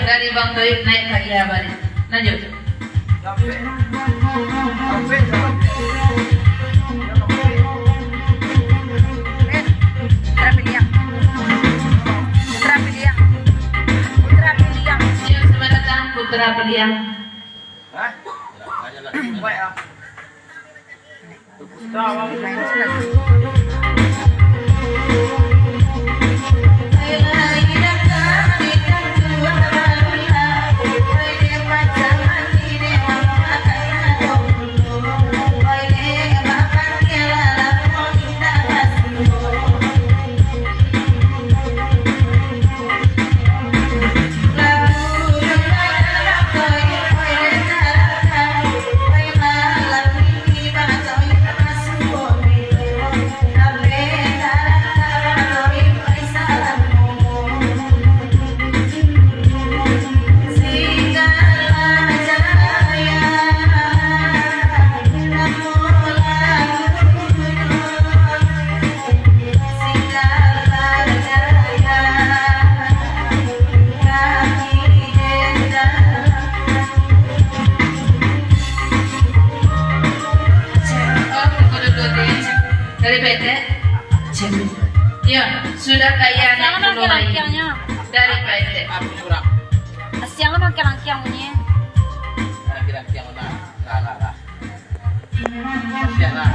Dari Bang Toyib naik lagi ya balik. Lanjut. Putra Piliang. Siap, selamat datang Putra Piliang. Dari PT ya sudah kayak anak mulai dari PT Siang lo pakai langkiangnya. Langkiang lah. Siang lah.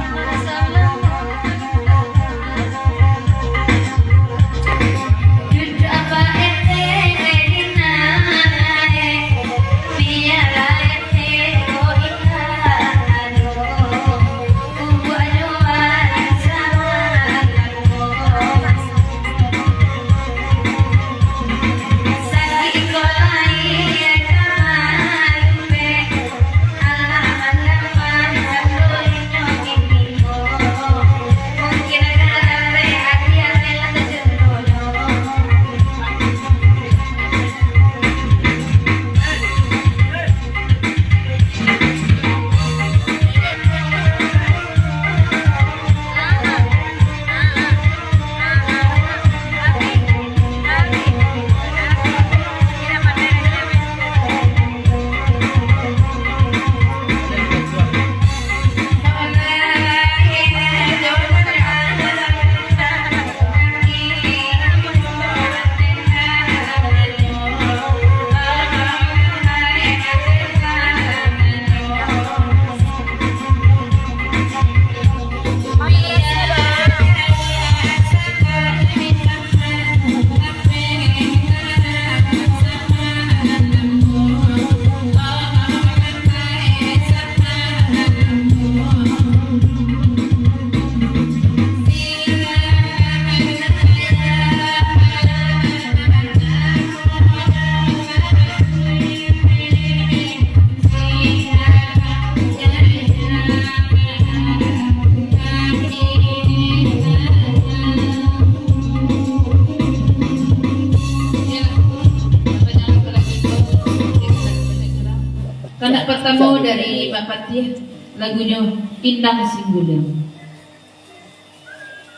Anak pertama dari Mbak Fatih, lagunya Indah Singgulang.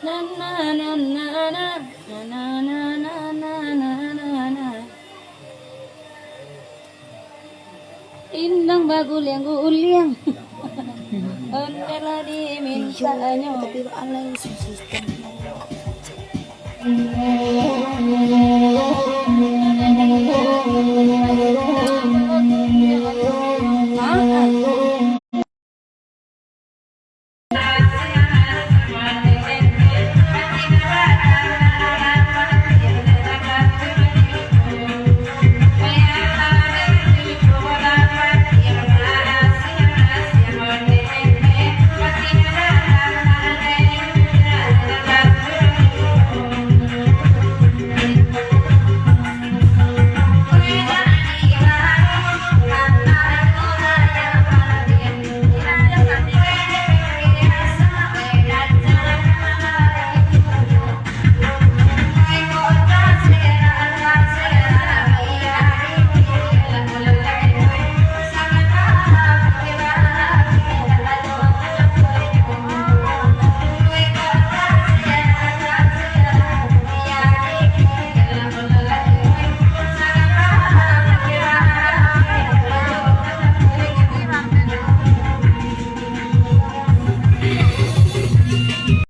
Na na na na na na na na na na na na. Indang bagul yang guliang. Ondela dimintanya. Tapi alay sistem.